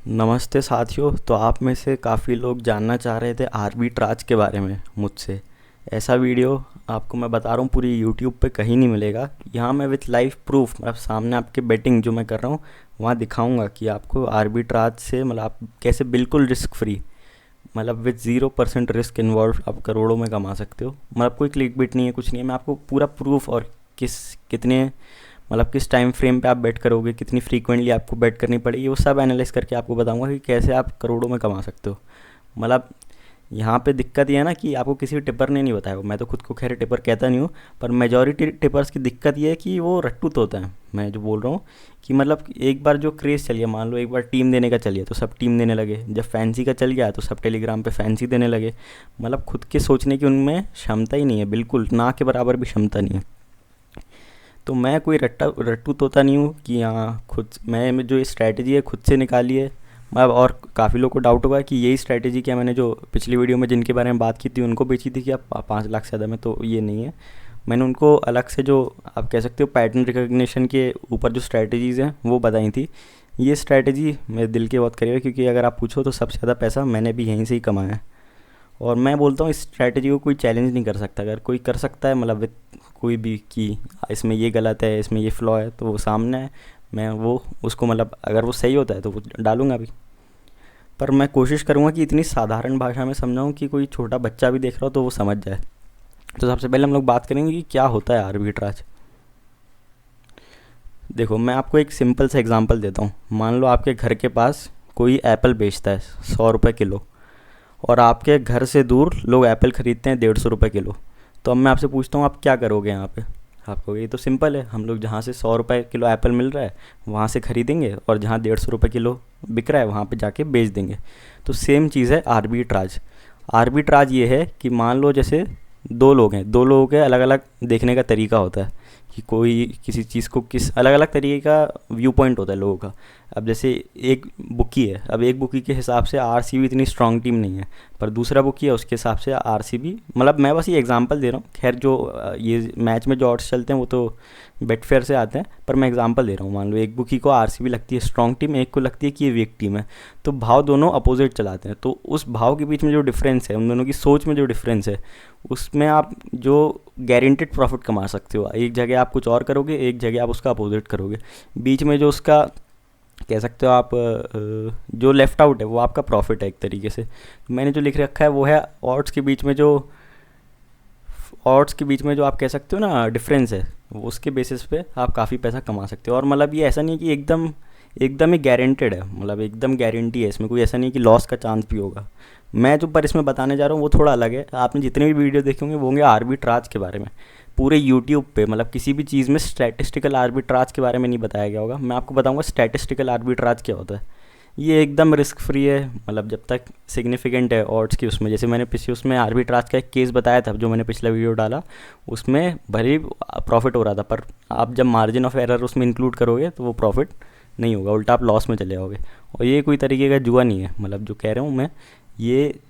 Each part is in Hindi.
नमस्ते साथियों। तो आप में से काफ़ी लोग जानना चाह रहे थे आर्बिट्राज के बारे में मुझसे। ऐसा वीडियो आपको मैं बता रहा हूँ पूरी यूट्यूब पे कहीं नहीं मिलेगा। यहाँ मैं विथ लाइव प्रूफ मतलब सामने आपके बेटिंग जो मैं कर रहा हूँ वहाँ दिखाऊंगा कि आपको आर्बिट्राज से मतलब आप कैसे बिल्कुल रिस्क फ्री मतलब विथ 0% रिस्क इन्वॉल्व आप करोड़ों में कमा सकते हो। मतलब कोई क्लिक बिट नहीं है, कुछ नहीं है। मैं आपको पूरा प्रूफ और किस कितने मतलब किस टाइम फ्रेम पे आप बेट करोगे, कितनी फ्रीक्वेंटली आपको बेट करनी पड़ेगी, वो सब एनालाइज करके आपको बताऊंगा कि कैसे आप करोड़ों में कमा सकते हो। मतलब यहाँ पे दिक्कत ये है ना कि आपको किसी टिपर ने नहीं बताया हो। मैं तो खुद को खैर टिपर कहता नहीं हूँ, पर मेजॉरिटी टिपर्स की दिक्कत ये है कि वो रट्टू तो होता है। मैं जो बोल रहा हूँ कि मतलब एक बार जो क्रेज़ चल गया, मान लो एक बार टीम देने का चलिए तो सब टीम देने लगे, जब फैंसी का चल गया तो सब टेलीग्राम पे फैंसी देने लगे। मतलब खुद के सोचने की उनमें क्षमता ही नहीं है, बिल्कुल ना के बराबर भी क्षमता नहीं है। तो मैं कोई रट्टा रट्टू तोता नहीं हूँ कि हाँ खुद मैं जो ये स्ट्रैटेजी है खुद से निकाली है। मैं और काफ़ी लोग को डाउट होगा कि यही स्ट्रैटेजी क्या मैंने जो पिछली वीडियो में जिनके बारे में बात की थी उनको बेची थी कि आप 5 लाख से ज़्यादा में, तो ये नहीं है। मैंने उनको अलग से जो आप कह सकते हो पैटर्न रिकग्निशन के ऊपर जो स्ट्रैटेजीज़ हैं वो बताई थी। ये स्ट्रैटेजी मेरे दिल के बहुत करीब है, क्योंकि अगर आप पूछो तो सबसे ज़्यादा पैसा मैंने भी यहीं से ही कमाया है। और मैं बोलता हूँ इस स्ट्रैटेजी को कोई चैलेंज नहीं कर सकता। अगर कोई कर सकता है मतलब विद कोई भी कि इसमें ये गलत है, इसमें ये फ्लॉ है, तो वो सामने है। मैं वो उसको मतलब अगर वो सही होता है तो वो डालूंगा भी। पर मैं कोशिश करूँगा कि इतनी साधारण भाषा में समझाऊँ कि कोई छोटा बच्चा भी देख रहा हो तो वो समझ जाए। तो सबसे पहले हम लोग बात करेंगे कि क्या होता है आर्बिट्राज। देखो मैं आपको एक सिंपल सा एग्जांपल देता हूँ। मान लो आपके घर के पास कोई एप्पल बेचता है 100 रुपये किलो, और आपके घर से दूर लोग एप्पल ख़रीदते हैं 150 रुपये किलो। तो अब मैं आपसे पूछता हूँ आप क्या करोगे यहाँ पे। आप कहोगे ये तो सिंपल है, हम लोग जहाँ से 100 रुपये किलो एप्पल मिल रहा है वहाँ से ख़रीदेंगे, और जहाँ 150 रुपये किलो बिक रहा है वहाँ पे जाके बेच देंगे। तो सेम चीज़ है आर्बिट्राज। आर्बिट्राज ये है कि मान लो जैसे दो लोग हैं, दो लोगों के अलग अलग देखने का तरीका होता है कि कोई किसी चीज़ को किस अलग अलग तरीके का व्यू पॉइंट होता है लोगों का। अब जैसे एक बुकी है, अब एक बुकी के हिसाब से आरसीबी इतनी स्ट्रांग टीम नहीं है, पर दूसरा बुकी है उसके हिसाब से आरसीबी, मतलब मैं बस ये एग्जांपल दे रहा हूँ। खैर जो ये मैच में जो ऑड्स चलते हैं वो तो बेटफेयर से आते हैं, पर मैं एग्जांपल दे रहा हूँ। मान लो एक बुकी को आरसीबी लगती है स्ट्रांग टीम, एक को लगती है कि ये वीक टीम है, तो भाव दोनों अपोजिट चलाते हैं। तो उस भाव के बीच में जो डिफरेंस है, उन दोनों की सोच में जो डिफरेंस है, उसमें आप जो गारंटेड प्रॉफिट कमा सकते हो। एक जगह आप कुछ और करोगे, एक जगह आप उसका अपोजिट करोगे। बीच में जो उसका कह सकते हो आप जो लेफ़्ट आउट है वो आपका प्रॉफिट है एक तरीके से। मैंने जो लिख रखा है वो है ऑड्स के बीच में जो आप कह सकते हो ना डिफरेंस है, वो उसके बेसिस पे आप काफ़ी पैसा कमा सकते हो। और मतलब ये ऐसा नहीं है कि एकदम एकदम ही गारंटेड है, मतलब एकदम गारंटी है, इसमें कोई ऐसा नहीं कि लॉस का चांस भी होगा। मैं जो पर इसमें बताने जा रहा हूँ वो थोड़ा अलग है। आपने जितने भी वीडियो देखे होंगे वो होंगे आर्बिट्राज के बारे में। पूरे यूट्यूब पे मतलब किसी भी चीज़ में स्टैटिस्टिकल आर्बिट्राज के बारे में नहीं बताया गया होगा। मैं आपको बताऊंगा स्टैटिस्टिकल आर्बिट्राज क्या होता है। ये एकदम रिस्क फ्री है, मतलब जब तक सिग्निफिकेंट है ऑड्स की उसमें। जैसे मैंने पिछले उसमें आर्बिट्राज का एक केस बताया था जो मैंने पिछला वीडियो डाला, उसमें भले ही प्रॉफिट हो रहा था, पर आप जब मार्जिन ऑफ एरर उसमें इंक्लूड करोगे तो वो प्रॉफिट नहीं होगा, उल्टा आप लॉस में चले जाओगे। और ये कोई तरीके का जुआ नहीं है, मतलब जो कह रहा हूँ मैं, ये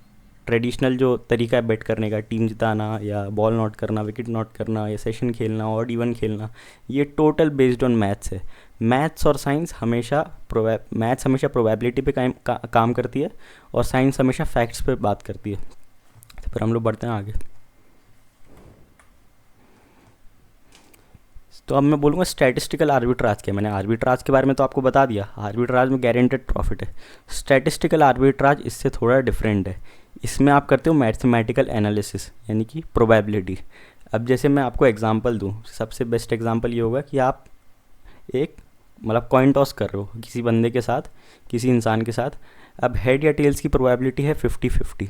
ट्रेडिशनल जो तरीका है बेट करने का, टीम जिताना या बॉल नॉट करना, विकेट नॉट करना या सेशन खेलना और इवन खेलना, ये टोटल बेस्ड ऑन मैथ्स है। मैथ्स और साइंस हमेशा मैथ्स हमेशा प्रोबेबिलिटी पे काम करती है, और साइंस हमेशा फैक्ट्स पे बात करती है। तो फिर हम लोग बढ़ते हैं आगे। तो अब मैं बोलूँगा स्टैटिस्टिकल आर्बिट्राज क्या। मैंने आर्बिट्राज के बारे में तो आपको बता दिया, आर्बिट्राज में गारंटेड प्रॉफिट है। स्टैटिस्टिकल आर्बिट्राज इससे थोड़ा डिफरेंट है। इसमें आप करते हो मैथमेटिकल एनालिसिस, यानी कि प्रोबेबिलिटी। अब जैसे मैं आपको एग्जांपल दूँ, सबसे बेस्ट एग्जांपल ये होगा कि आप एक मतलब कॉइन टॉस कर रहे हो किसी बंदे के साथ, किसी इंसान के साथ। अब हेड या टेल्स की प्रोबेबिलिटी है 50-50,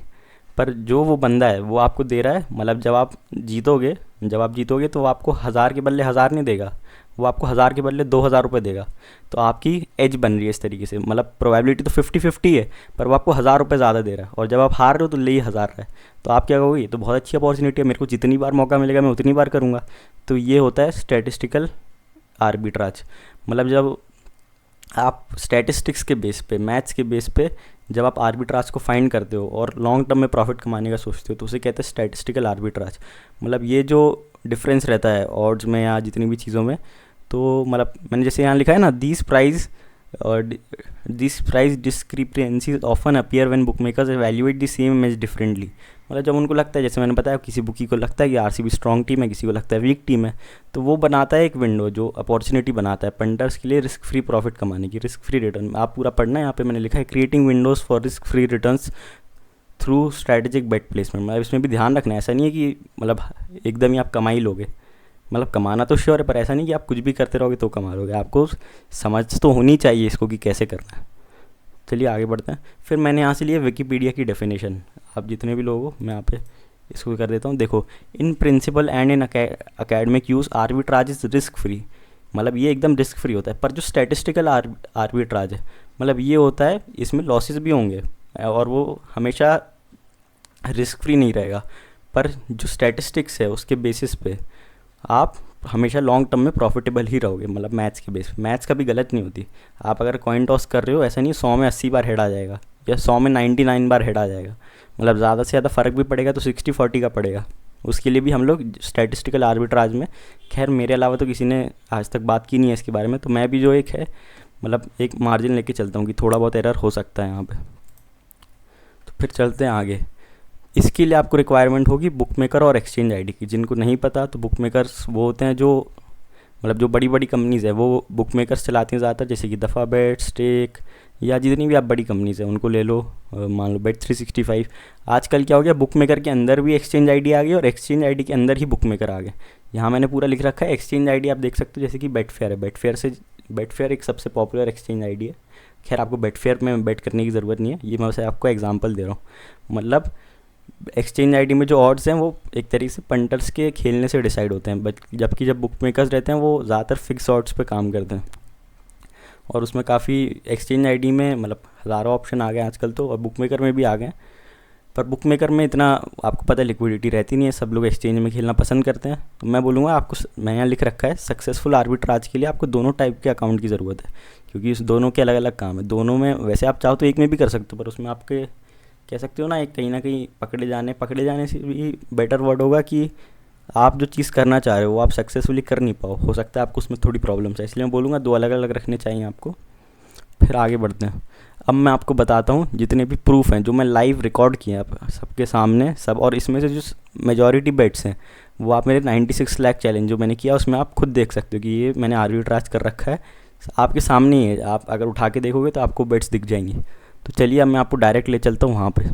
पर जो वो बंदा है वो आपको दे रहा है, मतलब जब आप जीतोगे तो वो आपको 1000 के बदले 1000 नहीं देगा, वो आपको 1000 के बदले 2000 रुपये देगा। तो आपकी एज बन रही है इस तरीके से, मतलब प्रोबेबिलिटी तो 50-50 है, पर वो आपको 1000 रुपये ज़्यादा दे रहा है, और जब आप हार रहे हो तो ले ही 1000 है। तो आप क्या कहोगे, ये तो बहुत अच्छी अपॉर्चुनिटी है, मेरे को जितनी बार मौका मिलेगा मैं उतनी बार करूँगा। तो ये होता है स्टैटिस्टिकल आर्बिट्राज। मतलब जब आप स्टैटिस्टिक्स के बेस पे, मैथ्स के बेस पे जब आप आर्बिट्राज को फाइंड करते हो और लॉन्ग टर्म में प्रॉफिट कमाने का सोचते हो, तो उसे कहते हैं स्टैटिस्टिकल आर्बिट्राज। मतलब ये जो डिफरेंस रहता है ऑड्स में या जितनी भी चीज़ों में, तो मतलब मैंने जैसे यहाँ लिखा है ना, दीज प्राइज और this price discrepancies often appear when book makers evaluate the same image differently. मतलब जब उनको लगता है, जैसे मैंने बताया, किसी बुकी को लगता है कि आरसीबी स्ट्रॉन्ग टीम है, किसी को लगता है वीक टीम है, तो वो बनाता है एक विंडो जो अपॉर्चुनिटी बनाता है पंटर्स के लिए रिस्क फ्री प्रॉफिट कमाने की, रिस्क फ्री रिटर्न। आप पूरा पढ़ना है, यहाँ पे मैंने लिखा है creating windows for risk free returns through strategic bet placement. मतलब इसमें भी ध्यान रखना है, ऐसा नहीं है कि मतलब एकदम ही आप कमा ही लोगे। मतलब कमाना तो श्योर है, पर ऐसा नहीं कि आप कुछ भी करते रहोगे तो कमा लोगे। आपको समझ तो होनी चाहिए इसको कि कैसे करना है। चलिए आगे बढ़ते हैं। फिर मैंने यहाँ से लिया विकीपीडिया की डेफिनेशन। आप जितने भी लोग हो, मैं यहाँ पे इसको कर देता हूँ। देखो, in principle and in academic use arbitrage is risk free. मतलब ये एकदम रिस्क फ्री होता है। पर जो स्टैटिस्टिकल आर्बिट्राज है, मतलब ये होता है, इसमें लॉसेस भी होंगे और वो हमेशा रिस्क फ्री नहीं रहेगा। पर जो स्टैटिस्टिक्स है उसके बेसिस पे आप हमेशा लॉन्ग टर्म में प्रॉफिटेबल ही रहोगे। मतलब मैथ्स के बेस पे, मैथ्स कभी गलत नहीं होती। आप अगर कॉइन टॉस कर रहे हो, ऐसा नहीं 100 में 80 बार हेड आ जाएगा या 100 में 99 बार हेड आ जाएगा। मतलब ज़्यादा से ज़्यादा फ़र्क भी पड़ेगा तो 60-40 का पड़ेगा। उसके लिए भी हम लोग स्टैटिस्टिकल आर्बिट्राज में, खैर मेरे अलावा तो किसी ने आज तक बात की नहीं है इसके बारे में, तो मैं भी जो एक है मतलब एक मार्जिन लेके चलता हूँ कि थोड़ा बहुत एरर हो सकता है यहाँ पे। तो फिर चलते हैं आगे। इसके लिए आपको रिक्वायरमेंट होगी बुक मेकर और एक्सचेंज आईडी की। जिनको नहीं पता, तो बुक मेकर्स वो होते हैं जो मतलब जो बड़ी बड़ी कंपनीज़ है वो बुक मेकर्स चलाती हैं ज़्यादातर, जैसे कि दफ़ा बेट, स्टेक, या जितनी भी आप बड़ी कंपनीज़ हैं उनको ले लो। मान लो Bet365। आजकल क्या हो गया, बुक मेकर के अंदर भी एक्सचेंज आईडी आ गई और एक्सचेंज आईडी के अंदर ही बुक मेकर आ गए। यहाँ मैंने पूरा लिख रखा है एक्सचेंज आईडी, आप देख सकते हो, जैसे कि बेटफेयर है। बेटफेयर एक सबसे पॉपुलर एक्सचेंज आईडी है। खैर आपको बेटफेयर में बेट करने की ज़रूरत नहीं है, ये मैं वैसे आपको एग्जाम्पल दे रहा हूँ। मतलब एक्सचेंज आईडी में जो ऑड्स हैं वो एक तरीके से पंटर्स के खेलने से डिसाइड होते हैं, जबकि जब बुक मेकर्स रहते हैं वो ज़्यादातर फिक्स ऑड्स पे काम करते हैं। और उसमें काफ़ी एक्सचेंज आईडी में मतलब हज़ारों ऑप्शन आ गए आजकल तो, और बुक मेकर में भी आ गए। पर बुक मेकर में इतना आपको पता है लिक्विडिटी रहती नहीं है, सब लोग एक्सचेंज में खेलना पसंद करते हैं। तो मैं बोलूँगा आपको, मैं यहाँ लिख रखा है सक्सेसफुल आर्बिट्राज के लिए आपको दोनों टाइप के अकाउंट की ज़रूरत है, क्योंकि इस दोनों के अलग अलग काम है। दोनों में वैसे आप चाहो तो एक में भी कर सकते हो, पर उसमें आपके कह सकते हो ना, एक कहीं ना कहीं पकड़े जाने से भी बेटर वर्ड होगा कि आप जो चीज़ करना चाह रहे हो वो आप सक्सेसफुली कर नहीं पाओ, हो सकता है आपको उसमें थोड़ी प्रॉब्लम्स है। इसलिए मैं बोलूँगा दो अलग अलग रखने चाहिए आपको। फिर आगे बढ़ते हैं। अब मैं आपको बताता हूँ जितने भी प्रूफ हैं जो मैं लाइव रिकॉर्ड किए हैं आप सबके सामने सब, और इसमें से जो मेजॉरिटी बेट्स हैं वो आप मेरे 96 लाख चैलेंज जो मैंने किया उसमें आप खुद देख सकते हो कि ये मैंने आर्बिट्राज कर रखा है, आपके सामने ही है। आप अगर उठा के देखोगे तो आपको बेट्स दिख जाएंगी। तो चलिए अब मैं आपको डायरेक्ट ले चलता हूँ वहाँ पे।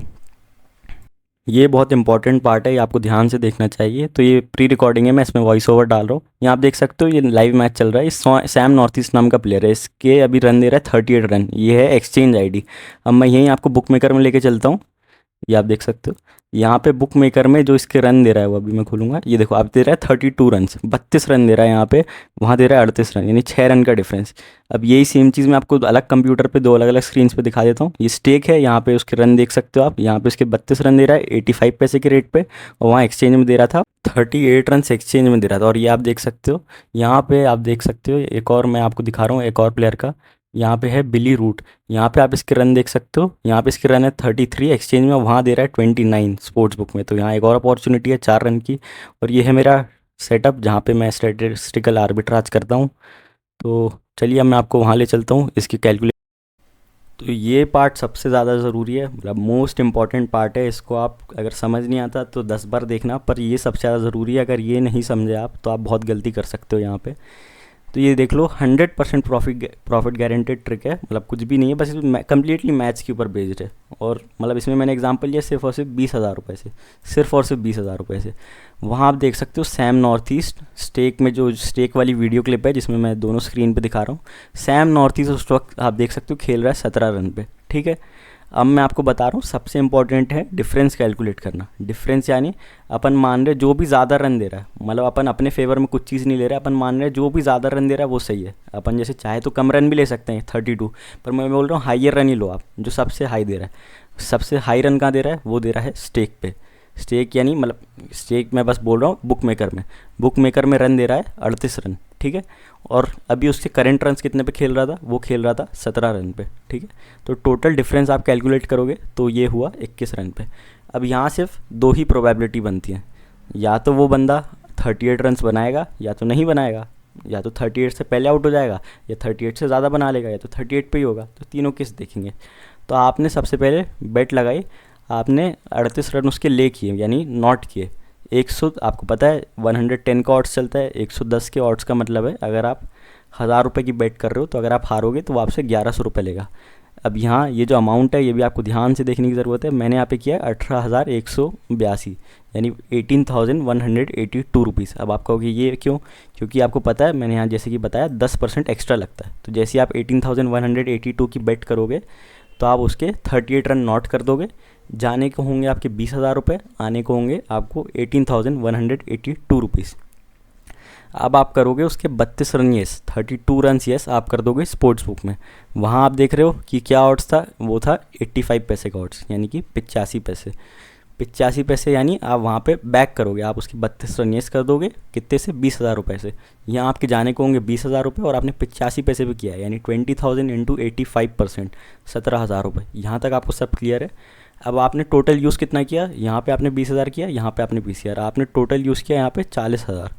ये बहुत इंपॉर्टेंट पार्ट है, ये आपको ध्यान से देखना चाहिए। तो ये प्री रिकॉर्डिंग है, मैं इसमें वॉइस ओवर डाल रहा हूँ। यहाँ आप देख सकते हो ये लाइव मैच चल रहा है। इस सैम नॉर्थ ईस्ट नाम का प्लेयर है, इसके अभी रन दे रहा है 38 रन। ये है एक्सचेंज आईडी। अब मैं यहीं आपको बुक मेकर में लेके चलता हूँ। ये आप देख सकते हो यहाँ पे बुक मेकर में जो इसके रन दे रहा है वो अभी मैं खोलूँगा। ये देखो, आप दे रहा है 32 रन, 32 रन दे रहा है यहाँ पे, वहाँ दे रहा है 38 रन, यानी 6 रन का डिफरेंस। अब यही सेम चीज़ मैं आपको अलग कंप्यूटर पे दो अलग अलग स्क्रीन पे दिखा देता हूँ। ये स्टेक है, यहाँ पे उसके रन देख सकते हो आप। यहाँ पे उसके 32 रन दे रहा है 85 पैसे के रेट पे, और वहाँ एक्सचेंज में दे रहा था 38 रन एक्सचेंज में दे रहा था। और ये आप देख सकते हो, यहाँ पे आप देख सकते हो एक और मैं आपको दिखा रहा हूँ एक और प्लेयर का। यहाँ पे है बिली रूट, यहाँ पे आप इसके रन देख सकते हो। यहाँ पे इसके रन है 33 एक्सचेंज में, वहाँ दे रहा है 29 स्पोर्ट्स बुक में। तो यहाँ एक और अपॉर्चुनिटी है 4 रन की। और ये है मेरा सेटअप जहाँ पे मैं स्टैटिस्टिकल आर्बिट्राज करता हूँ। तो चलिए अब मैं आपको वहाँ ले चलता हूँ इसकी कैलकुलेट। तो ये पार्ट सबसे ज़्यादा ज़रूरी है, मतलब मोस्ट इम्पॉर्टेंट पार्ट है। इसको आप अगर समझ नहीं आता तो 10 बार देखना, पर ये सबसे ज़्यादा ज़रूरी है। अगर ये नहीं समझे आप तो आप बहुत गलती कर सकते हो यहाँ पे। तो ये देख लो 100% प्रॉफिट गारंटेड ट्रिक है, मतलब कुछ भी नहीं है, बस कम्प्लीटली मैथ्स के ऊपर बेस्ड है। और मतलब इसमें मैंने एग्जांपल लिया सिर्फ और सिर्फ 20,000 रुपये से, सिर्फ और सिर्फ 20,000 रुपये से। वहाँ आप देख सकते हो सैम नॉर्थ ईस्ट स्टेक में, जो स्टेक वाली वीडियो क्लिप है जिसमें मैं दोनों स्क्रीन पे दिखा रहा हूँ, सैम नॉर्थ ईस्ट उस वक्त आप देख सकते हो खेल रहा है 17 रन पे, ठीक है। अब मैं आपको बता रहा हूँ सबसे इंपॉर्टेंट है डिफरेंस कैलकुलेट करना। डिफरेंस यानी अपन मान रहे जो भी ज़्यादा रन दे रहा है, मतलब अपन अपने फेवर में कुछ चीज़ नहीं ले रहे, अपन मान रहे जो भी ज़्यादा रन दे रहा है वो सही है। अपन जैसे चाहे तो कम रन भी ले सकते हैं 32, पर मैं बोल रहा हूँ हाइयर रन ही लो आप, जो सबसे हाई दे रहा है। सबसे हाई रन कहाँ दे रहा है, वो दे रहा है स्टेक पे। स्टेक यानी मतलब स्टेक मैं बस बोल रहा हूँ बुक मेकर में रन दे रहा है 38 रन, ठीक है। और अभी उसके करंट रन्स कितने पे खेल रहा था, वो खेल रहा था 17 रन पे, ठीक है। तो टोटल डिफरेंस आप कैलकुलेट करोगे तो ये हुआ 21 रन पे। अब यहाँ सिर्फ दो ही प्रोबेबिलिटी बनती है, या तो वो बंदा 38 रन्स बनाएगा या तो नहीं बनाएगा। या तो 38 से पहले आउट हो जाएगा, या 38 से ज़्यादा बना लेगा, या तो 38 पे ही होगा। तो तीनों केस देखेंगे। तो आपने सबसे पहले बेट लगाई, आपने 38 रन उसके ले किए, यानी नॉट किए। 100, आपको पता है 110 का ऑड्स चलता है, 110 के ऑड्स का मतलब है अगर आप 1000 रुपये की बेट कर रहे हो तो अगर आप हारोगे तो वो आपसे 1100 रुपये लेगा। अब यहाँ ये जो अमाउंट है ये भी आपको ध्यान से देखने की ज़रूरत है। मैंने यहाँ पे किया 18,182, यानी 18,182 रुपीज़। अब आप कहोगे ये क्यों? क्योंकि आपको पता है मैंने यहाँ जैसे कि बताया 10% एक्स्ट्रा लगता है। तो जैसे आप 18,182 की बेट करोगे तो आप उसके 38 रन नॉट कर दोगे। जाने को होंगे आपके 20,000 रुपये, आने को होंगे आपको 18,182 रुपीज़। अब आप करोगे उसके 32 रन येस, 32 रन येस आप कर दोगे स्पोर्ट्स बुक में। वहाँ आप देख रहे हो कि क्या ऑड्स था, वो था 85 पैसे का ऑड्स, यानी कि 85 पैसे। 85 पैसे यानी आप वहाँ पे बैक करोगे, आप उसकी 32 रन येस कर दोगे कितने से? 20,000 रुपये से। यहाँ आपके जाने को होंगे 20,000 रुपये और आपने 85 पैसे पे किया है, यानी 20,000 इंटू 85%, 17,000 रुपये। यहाँ तक आपको सब क्लियर है। अब आपने टोटल यूज़ कितना किया? यहाँ पे आपने 20,000 किया, यहाँ पे आपने 20,000, आपने टोटल यूज़ किया यहाँ पे 40,000।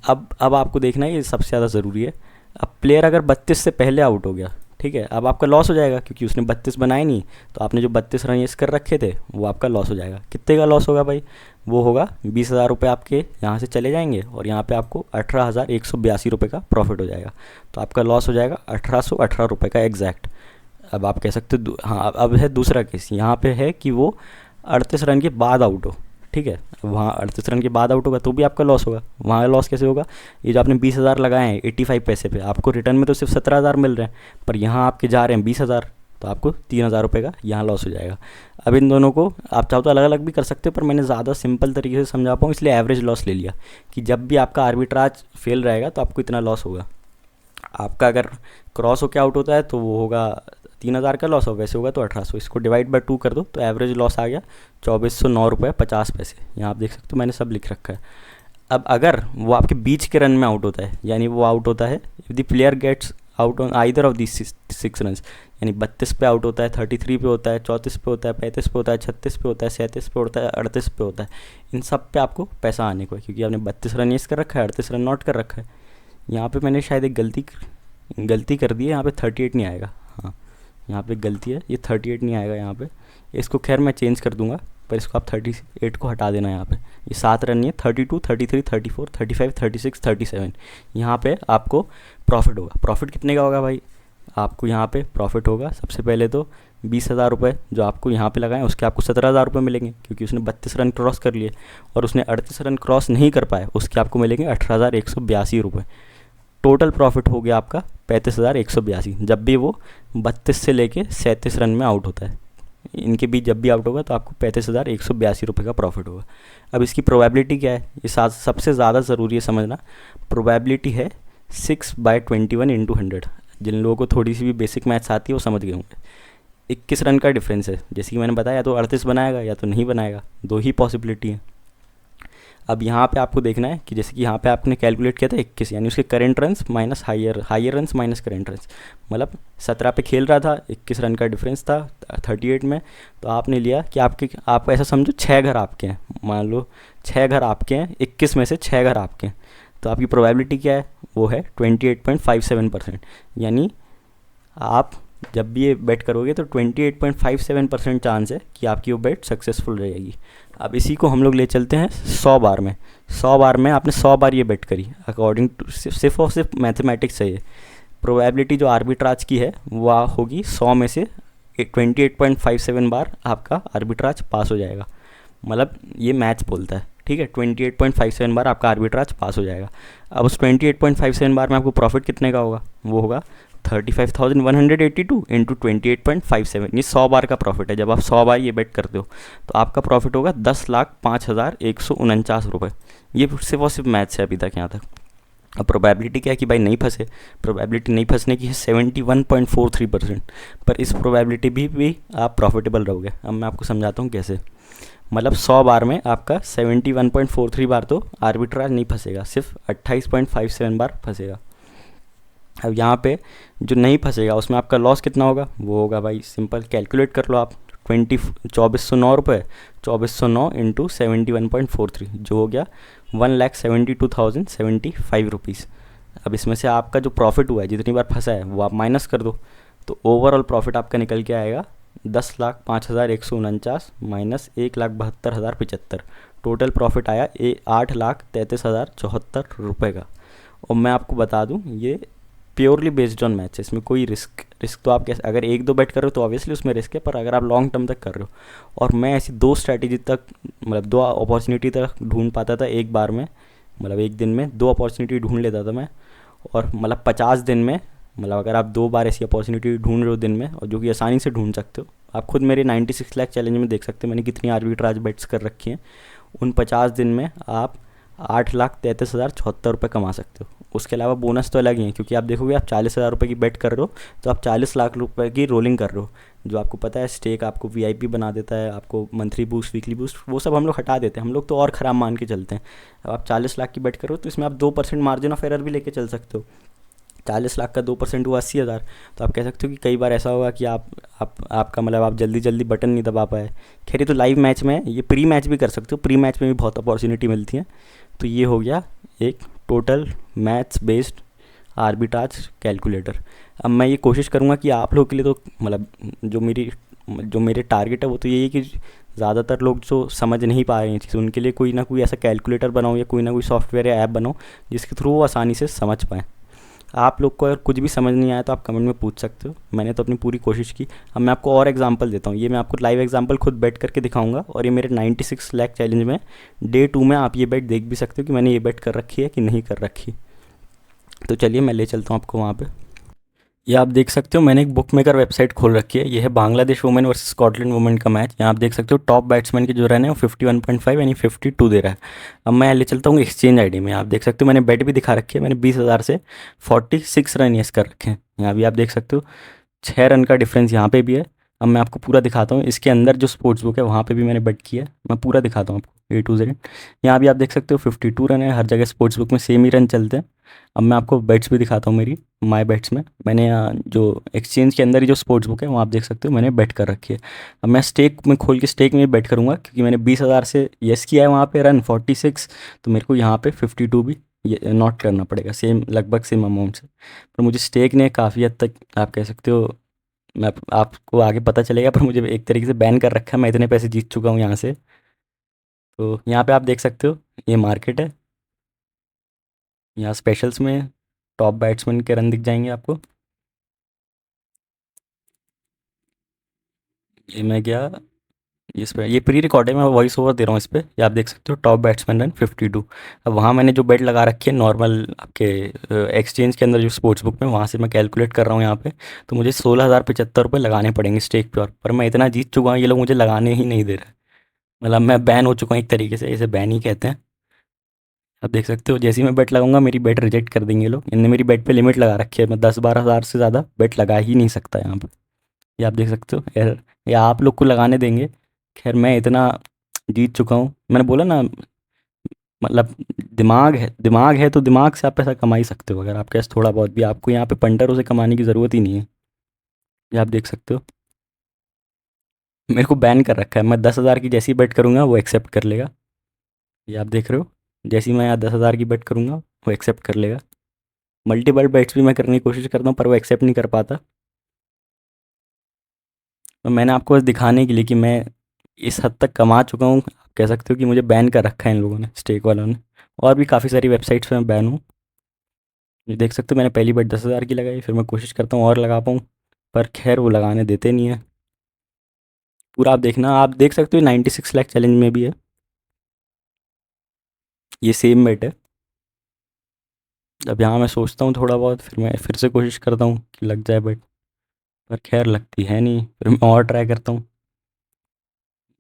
अब आपको देखना है, ये सबसे ज़्यादा ज़रूरी है। अब प्लेयर अगर 32 से पहले आउट हो गया, ठीक है, अब आपका लॉस हो जाएगा क्योंकि उसने 32 बनाए नहीं, तो आपने जो 32 रन येस कर रखे थे वो आपका लॉस हो जाएगा। कितने का लॉस होगा भाई? वो होगा 20,000 रुपये आपके यहाँ से चले जाएंगे और यहाँ पे आपको 18,182 रुपये का प्रॉफिट हो जाएगा। तो आपका लॉस हो जाएगा 1,818 रुपये का एग्जैक्ट। अब आप कह सकते हो हाँ, अब है दूसरा केस। यहाँ पे है कि वो 38 रन के बाद आउट हो, ठीक है, वहाँ 38 रन के बाद आउट होगा तो भी आपका लॉस होगा। वहाँ लॉस कैसे होगा? ये जो आपने 20,000 लगाए हैं 85 पैसे पे, आपको रिटर्न में तो सिर्फ 17,000 मिल रहे हैं, पर यहाँ आपके जा रहे हैं 20,000, तो आपको 3,000 रुपये का यहाँ लॉस हो जाएगा। अब इन दोनों को आप चाहो तो अलग अलग भी कर सकते हो, पर मैंने ज़्यादा सिंपल तरीके से समझा पाऊँ इसलिए एवरेज लॉस ले लिया कि जब भी आपका आर्बिट्राज फेल रहेगा तो आपको इतना लॉस होगा। आपका अगर क्रॉस होकर आउट होता है तो वो होगा 3,000 का लॉस, हो वैसे होगा तो 1800। इसको डिवाइड बाय 2 कर दो तो एवरेज लॉस आ गया 2,409 रुपये 50 पैसे। यहाँ आप देख सकते हो मैंने सब लिख रखा है। अब अगर वो आपके बीच के रन में आउट होता है, यानी वो आउट होता है if the player gets out on either of this 6 run, यानी 32 पे आउट होता है, 33 पे होता है, 34 पे होता है, 35 पे होता है, 36 पे होता है, 37 पे होता है, 38 पे होता है, इन सब पे आपको पैसा आने को है क्योंकि आपने 32 रन येस कर रखा है, 38 रन नॉट कर रखा है। यहाँ पे मैंने शायद एक गलती कर दी है, यहाँ पे 38 नहीं आएगा। हाँ, यहाँ पे गलती है, ये 38 नहीं आएगा यहाँ पे। इसको खैर मैं चेंज कर दूंगा, पर इसको आप 38 को हटा देना। यहाँ पे ये 7 रन नहीं है, 32, 33, 34, 35, 36, 37 यहाँ पे आपको प्रॉफिट होगा। प्रॉफिट कितने का होगा भाई? आपको यहाँ पे प्रॉफिट होगा सबसे पहले तो 20,000 रुपये जो आपको यहाँ पे लगाएं उसके आपको 17,000 रुपये मिलेंगे क्योंकि उसने 32 रन क्रॉस कर लिए, और उसने 38 रन क्रॉस नहीं कर पाए उसके आपको मिलेंगे 18,182 रुपये। टोटल प्रॉफिट हो गया आपका 35,182 जब भी वो 32 से लेके 37 रन में आउट होता है। इनके बीच जब भी आउट होगा तो आपको 35,182 रुपये का प्रॉफिट होगा। अब इसकी प्रोबेबिलिटी क्या है? ये सबसे ज़्यादा ज़रूरी है समझना। प्रोबेबिलिटी है 6/21 इंटू 100। जिन लोगों को थोड़ी सी भी बेसिक मैथ्स आती है वो समझ गए होंगे। 21 रन का डिफरेंस है, जैसे कि मैंने बताया, या तो 38 बनाएगा या तो नहीं बनाएगा, दो ही पॉसिबिलिटी है। अब यहाँ पे आपको देखना है कि जैसे कि यहाँ पे आपने कैलकुलेट किया था 21, यानी उसके current runs minus higher runs minus current runs, मतलब 17 पे खेल रहा था, 21 रन का डिफरेंस था 38 में, तो आपने लिया कि आपको ऐसा समझो 6 घर आपके हैं, मान लो 6 घर आपके हैं, 21 में से 6 घर आपके हैं, तो आपकी प्रोबेबिलिटी क्या है? वो है 28.57%। यानी आप जब भी ये बेट करोगे तो 28.57% चांस है कि आपकी वो बेट सक्सेसफुल रहेगी। अब इसी को हम लोग ले चलते हैं 100 बार में। 100 बार में आपने 100 बार ये बेट करी, अकॉर्डिंग टू सिर्फ और सिर्फ मैथमेटिक्स से। प्रोबेबिलिटी जो आर्बिट्राज की है वो होगी 100 में से 28.57 बार आपका आर्बिट्राज पास हो जाएगा। मतलब ये मैथ्स बोलता है, ठीक है, 28.57 बार आपका आर्बिट्राज पास हो जाएगा। अब उस 28.57 बार में आपको प्रॉफिट कितने का होगा? वो होगा 35,182 इंटू 28.57। ये 100 बार का प्रॉफिट है। जब आप 100 बार ये बेट करते हो तो आपका प्रॉफिट होगा 10,05,149 रुपये। ये सिर्फ और सिर्फ मैथ्स है अभी तक यहाँ तक। अब प्रोबेबिलिटी क्या है कि भाई नहीं फंसे? प्रोबेबिलिटी नहीं फंसने की है 71.43%, पर इस प्रोबेबिलिटी भी आप प्रॉफिटेबल रहोगे। अब मैं आपको समझाता हूँ कैसे। मतलब 100 बार में आपका 71.43 बार तो आर्बिट्राज नहीं फंसेगा, सिर्फ 28.57 बार फंसेगा। अब यहाँ पे जो नहीं फंसेगा उसमें आपका लॉस कितना होगा? वो होगा भाई सिंपल, कैलकुलेट कर लो आप, 2,409 रुपये, 2,409 इंटू 71.43 जो हो गया 1,72,075 रुपीज़। अब इसमें से आपका जो प्रॉफिट हुआ है, जितनी बार फंसा है, वो आप माइनस कर दो। तो ओवरऑल प्रॉफिट आपका निकल के आएगा 10,05,149 माइनस 1,72,075। टोटल प्रॉफिट आया 8,33,074 रुपये का। और मैं आपको बता दूं, ये प्योरली बेस्ड ऑन मैच है, इसमें कोई रिस्क रिस्क तो आप कैसे, अगर एक दो बेट कर रहे हो तो ऑब्वियसली उसमें रिस्क है, पर अगर आप लॉन्ग टर्म तक कर रहे हो, और मैं ऐसी दो स्ट्रैटेजी तक, मतलब दो अपॉर्चुनिटी तक ढूंढ पाता था एक बार में, मतलब एक दिन में दो अपॉर्चुनिटी ढूंढ लेता था मैं। और मतलब 50 दिन में, मतलब अगर आप दो बार ऐसी अपॉर्चुनिटी ढूंढ रहे हो दिन में, और जो कि आसानी से ढूंढ सकते हो, आप खुद मेरे 96 लाख चैलेंज में देख सकते हो मैंने कितनी आर्बिट्राज बेट्स कर रखी हैं। उन 50 दिन में आप 8,33,074 रुपये कमा सकते हो। उसके अलावा बोनस तो अलग ही है, क्योंकि आप देखोगे आप 40,000 रुपये की बेट कर रहे हो, तो आप 40 लाख रुपये की रोलिंग कर रहे हो। जो आपको पता है स्टेक आपको वीआईपी बना देता है, आपको मंथली बूस्ट, वीकली बूस्ट, वो सब हम लोग हटा देते हैं। हम लोग तो और ख़राब मान के चलते हैं। अब आप 40 लाख की बेट करो तो इसमें आप 2% मार्जिन ऑफ एरर भी लेके चल सकते हो। 40 लाख का 2% हुआ 80,000। तो आप कह सकते हो कि कई बार ऐसा होगा कि आपका मतलब आप जल्दी जल्दी बटन नहीं दबा पाए। खैर ये तो लाइव मैच में है, ये प्री मैच भी कर सकते हो, प्री मैच में भी बहुत अपॉर्चुनिटी मिलती है। तो ये हो गया एक total maths based arbitrage calculator. अब मैं ये कोशिश करूँगा कि आप लोग के लिए तो मतलब जो मेरे टारगेट है वो तो यही है कि ज़्यादातर लोग जो समझ नहीं पा रहे हैं चीज़, उनके लिए कोई ना कोई ऐसा कैलकुलेटर बनाओ या कोई ना कोई सॉफ्टवेयर या ऐप बनाओ जिसके थ्रू वो आसानी से समझ पाएँ। आप लोग को अगर कुछ भी समझ नहीं आया तो आप कमेंट में पूछ सकते हो, मैंने तो अपनी पूरी कोशिश की। अब मैं आपको और एग्जांपल देता हूँ, ये मैं आपको लाइव एग्जांपल खुद बैठ करके दिखाऊंगा, और ये मेरे 96 लाख चैलेंज में डे 2 में आप ये बेट देख भी सकते हो कि मैंने ये बेट कर रखी है कि नहीं कर रखी। तो चलिए मैं ले चलता हूँ आपको वहाँ पे। ये आप देख सकते हो मैंने एक बुक मेकर वेबसाइट खोल रखी है। ये है Bangladesh women versus Scotland women का मैच। यहाँ आप देख सकते हो टॉप बैट्समैन के जो रन है वो 51.5 यानी 52 दे रहा है। अब मैं ले चलता हूँ एक्सचेंज आईडी में। आप देख सकते हो मैंने बेट भी दिखा रखी है, मैंने 20,000 से 46 रन यस कर रखे हैं। यहाँ भी आप देख सकते हो 6 रन का डिफरेंस यहाँ पे भी है। अब मैं आपको पूरा दिखाता हूँ, इसके अंदर जो स्पोर्ट्स बुक है वहाँ पे भी मैंने बेट किया है, मैं पूरा दिखाता हूँ आपको A to Z। यहाँ भी आप देख सकते हो 52 रन है, हर जगह स्पोर्ट्स बुक में सेम ही रन चलते हैं। अब मैं आपको बेट्स भी दिखाता हूँ मेरी माय बेट्स में। मैंने जो एक्सचेंज के अंदर ही जो स्पोर्ट्स बुक है वहाँ आप देख सकते हो मैंने बेट कर रखी है। अब मैं स्टेक में खोल के स्टेक में बेट करूँगा, क्योंकि मैंने 20,000 से यस किया है वहाँ पे रन 46, तो मेरे को यहाँ पे 52 भी ये नोट करना पड़ेगा, सेम लगभग सेम अमाउंट से। पर मुझे स्टेक ने काफ़ी हद तक आप कह सकते हो, मैं आपको आगे पता चलेगा, पर मुझे एक तरीके से बैन कर रखा है, मैं इतने पैसे जीत चुका हूँ यहाँ से। तो यहाँ पे आप देख सकते हो ये मार्केट है, यहाँ स्पेशल्स में टॉप बैट्समैन के रन दिख जाएंगे आपको। ये मैं गया, ये प्री रिकॉर्ड है, मैं वॉइस ओवर दे रहा हूँ इस पे। ये आप देख सकते हो टॉप बैट्समैन रन 52। अब वहाँ मैंने जो बेट लगा रखी है नॉर्मल आपके एक्सचेंज के अंदर जो स्पोर्ट्स बुक में, वहाँ से मैं कैलकुलेट कर रहा हूँ यहाँ पे। तो मुझे 16,075 रुपये लगाने पड़ेंगे स्टेक पे, और पर मैं इतना जीत चुका हूँ, ये लोग मुझे लगाने ही नहीं दे रहे। मतलब मैं बैन हो चुका हूँ एक तरीके से, इसे बैन ही कहते हैं। आप देख सकते हो जैसे ही मैं बेट लगाऊंगा मेरी बेट रिजेक्ट कर देंगे लोग। इनने मेरी बेट पे लिमिट लगा रखी है, मैं 10-12 हज़ार से ज़्यादा बेट लगा ही नहीं सकता यहाँ पे। ये आप देख सकते हो एरर, या आप लोग को लगाने देंगे। खैर मैं इतना जीत चुका हूँ, मैंने बोला ना, मतलब दिमाग है तो दिमाग से आप पैसा कमा ही सकते हो, अगर आपके पास थोड़ा बहुत भी। आपको यहाँ पे पंटरों से कमाने की ज़रूरत ही नहीं है। ये आप देख सकते हो मेरे को बैन कर रखा है, मैं 10,000 की जैसी बेट करूँगा वो एक्सेप्ट कर लेगा। ये आप देख रहे हो, जैसे ही मैं यहाँ 10,000 की बेट करूँगा वो एक्सेप्ट कर लेगा। मल्टीपल बेट्स भी मैं करने की कोशिश करता हूँ पर वो एक्सेप्ट नहीं कर पाता। तो मैंने आपको बस दिखाने के लिए कि मैं इस हद तक कमा चुका हूँ, आप कह सकते हो कि मुझे बैन कर रखा है इन लोगों ने, स्टेक वालों ने। और भी काफ़ी सारी वेबसाइट्स पे मैं बैन हूँ। ये देख सकते हो मैंने पहली बार 10,000 की लगाई, फिर मैं कोशिश करता हूँ और लगा पाऊँ, पर खैर वो लगाने देते नहीं है। पूरा आप देखना, आप देख सकते हो 96 लाख चैलेंज में भी है, ये सेम बेट है। अब यहाँ मैं सोचता हूँ थोड़ा बहुत, फिर मैं फिर से कोशिश करता हूँ कि लग जाए बेट, पर खैर लगती है नहीं, फिर मैं और ट्राई करता हूँ।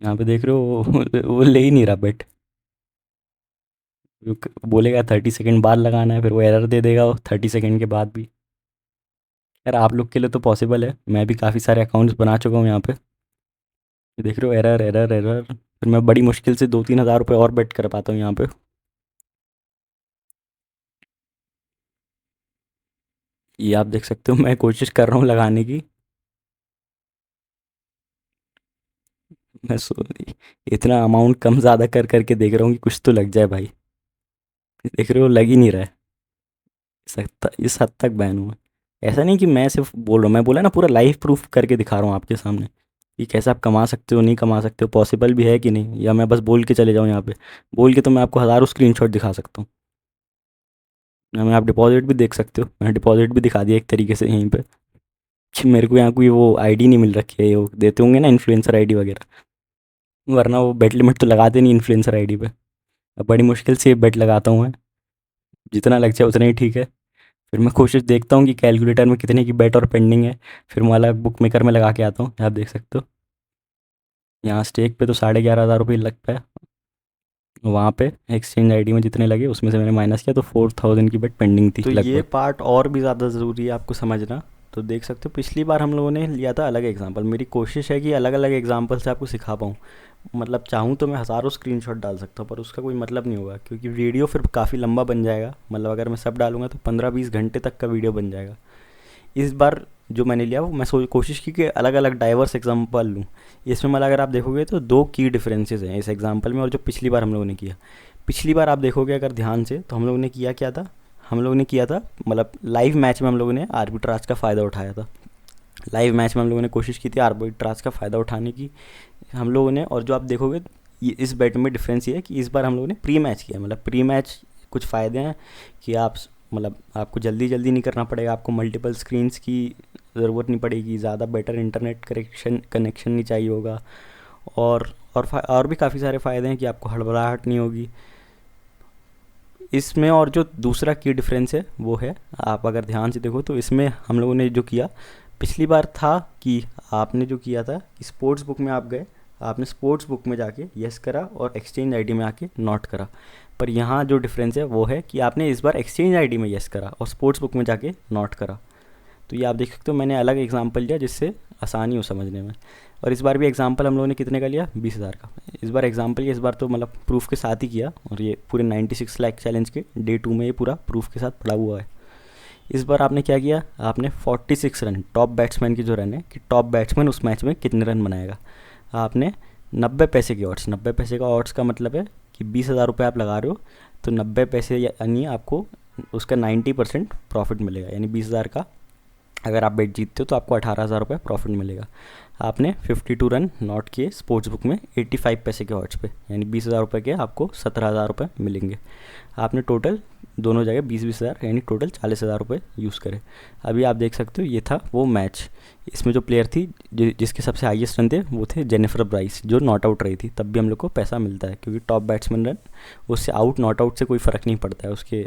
यहाँ पे देख रहे हो वो ले ही नहीं रहा बेट। बोलेगा 30 सेकेंड बाद लगाना है, फिर वो एरर दे देगा वो 30 सेकेंड के बाद भी। यार आप लोग के लिए तो पॉसिबल है, मैं भी काफ़ी सारे अकाउंट्स बना चुका हूँ यहाँ पे। ये देख रहे हो एरर एरर एरर, फिर मैं बड़ी मुश्किल से 2-3 हज़ार रुपये और बेट कर पाता हूँ यहाँ पे। ये आप देख सकते हो मैं कोशिश कर रहा हूँ लगाने की। मैं सो इतना अमाउंट कम ज़्यादा कर करके देख रहा हूँ कि कुछ तो लग जाए भाई। देख रहे हो लग ही नहीं रहा है। इस हद तक बैन हुआ। ऐसा नहीं कि मैं सिर्फ बोल रहा हूँ, मैं बोला ना पूरा लाइव प्रूफ करके दिखा रहा हूँ आपके सामने कि कैसे आप कमा सकते हो, नहीं कमा सकते हो, पॉसिबल भी है कि नहीं, या मैं बस बोल के चले जाऊँ यहाँ पे। बोल के तो मैं आपको हज़ारों स्क्रीनशॉट दिखा सकता हूँ। मैं आप डिपॉजिट भी देख सकते हो, मैंने डिपॉजिट भी दिखा दिया एक तरीके से यहीं पे कि मेरे को यहाँ कोई वो आईडी नहीं मिल रखी है, ये वो देते होंगे ना इन्फ्लुएंसर आईडी वगैरह, वरना वो बेट लिमिट तो लगाते नहीं इन्फ्लुएंसर आईडी पे। अब बड़ी मुश्किल से बेट लगाता हूँ मैं, जितना लग जाए उतना ही ठीक है। फिर मैं कोशिश देखता हूँ कि कैलकुलेटर में कितने की बेट और पेंडिंग है, फिर मैं अलग बुक मेकर में लगा के आता हूँ। आप देख सकते हो यहाँ स्टेक पे तो 11,500 रुपये लगता है, वहाँ पे एक्सचेंज आईडी में जितने लगे उसमें से मैंने माइनस किया तो 4,000 की बेट पेंडिंग थी तो ये लगभग। पार्ट और भी ज़्यादा ज़रूरी है आपको समझना। तो देख सकते हो पिछली बार हम लोगों ने लिया था अलग एग्जांपल, मेरी कोशिश है कि अलग अलग एग्जांपल से आपको सिखा पाऊँ। मतलब चाहूँ तो मैं हज़ारों स्क्रीनशॉट डाल सकता हूँ, पर उसका कोई मतलब नहीं होगा क्योंकि वीडियो फिर काफ़ी लंबा बन जाएगा। मतलब अगर मैं सब डालूंगा तो 15-20 घंटे तक का वीडियो बन जाएगा। इस बार जो मैंने लिया वो मैं कोशिश की कि अलग अलग डाइवर्स एग्जांपल लूँ। इसमें मतलब अगर आप देखोगे तो दो की डिफरेंसेस हैं इस एग्जांपल में और जो पिछली बार हम लोगों ने किया। पिछली बार आप देखोगे अगर ध्यान से तो हम लोगों ने किया क्या था, हम लोगों ने किया था मतलब लाइव मैच में हम लोगों ने आर्बिट्राज का फ़ायदा उठाया था। लाइव मैच में हम लोगों ने कोशिश की थी आर्बिट्राज का फ़ायदा उठाने की हम लोगों ने। और जो आप देखोगे ये इस बेट में डिफरेंस ये है कि इस बार हम लोगों ने प्री मैच किया। मतलब प्री मैच कुछ फ़ायदे हैं कि आप मतलब आपको जल्दी जल्दी नहीं करना पड़ेगा, आपको मल्टीपल स्क्रीन्स की ज़रूरत नहीं पड़ेगी, ज़्यादा बेटर इंटरनेट कनेक्शन नहीं चाहिए होगा। और भी काफ़ी सारे फ़ायदे हैं कि आपको हड़बड़ाहट नहीं होगी इसमें। और जो दूसरा की डिफरेंस है वो है, आप अगर ध्यान से देखो तो इसमें हम लोगों ने जो किया पिछली बार था कि आपने जो किया था कि स्पोर्ट्स बुक में आप गए, आपने स्पोर्ट्स बुक में जाके यस करा और एक्सचेंज आईडी में आके नॉट करा। पर यहाँ जो डिफरेंस है वो है कि आपने इस बार एक्सचेंज आईडी में यस करा और स्पोर्ट्स बुक में जाके नॉट करा। तो ये आप देख सकते हो मैंने अलग एग्जांपल लिया जिससे आसानी हो समझने में। और इस बार भी एग्जांपल हम लोगों ने कितने का लिया, 20,000 का। इस बार एग्जांपल ये इस बार तो मतलब प्रूफ के साथ ही किया और ये पूरे 96 लाख चैलेंज के डे 2 में ये पूरा प्रूफ के साथ पड़ा हुआ है। इस बार आपने क्या किया, आपने 46 रन टॉप बैट्समैन की जो रन है कि टॉप बैट्समैन उस मैच में कितने रन बनाएगा, आपने 90 पैसे के ऑड्स, 90 पैसे का ऑड्स का मतलब है कि 20,000 रुपये आप लगा रहे हो तो 90 पैसे यानी आपको उसका 90% प्रॉफिट मिलेगा। यानी 20,000 का अगर आप बेट जीतते हो तो आपको 18,000 रुपये प्रॉफिट मिलेगा। आपने 52 रन नॉट किए स्पोर्ट्स बुक में 85 पैसे के ऑड्स पे, यानी 20,000 रुपये के आपको 17,000 रुपये मिलेंगे। आपने टोटल दोनों जगह 20-20 हज़ार यानी टोटल 40,000 रुपये यूज़ करे। अभी आप देख सकते हो ये था वो मैच। इसमें जो प्लेयर थी जिसके सबसे हाईएस्ट रन थे वो थे जेनिफर ब्राइस, जो नॉट आउट रही थी। तब भी हम लोग को पैसा मिलता है क्योंकि टॉप बैट्समैन रन उससे आउट नॉट आउट से कोई फ़र्क नहीं पड़ता है उसके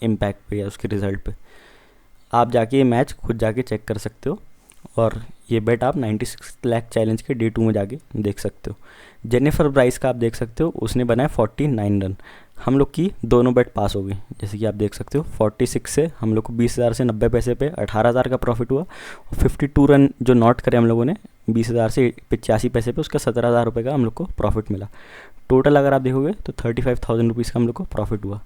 इम्पैक्ट पे या उसके रिज़ल्ट पे। आप जाके ये मैच खुद जाके चेक कर सकते हो और ये बेट आप 96 लाख चैलेंज के डे 2 में जाके देख सकते हो। जेनिफर ब्राइस का आप देख सकते हो उसने बनाए 49 रन। हम लोग की दोनों बेट पास हो गई, जैसे कि आप देख सकते हो 46 से हम लोग को 20,000 से 90 पैसे पे 18,000 का प्रॉफिट हुआ। और 52 रन जो नॉट करे हम लोगों ने 20,000 से 85 पैसे पे, उसका 17,000 रुपये का हम लोग को प्रॉफिट मिला। टोटल अगर आप देखोगे तो 35,000 रुपीज़ का हम लोग को प्रॉफिट हुआ।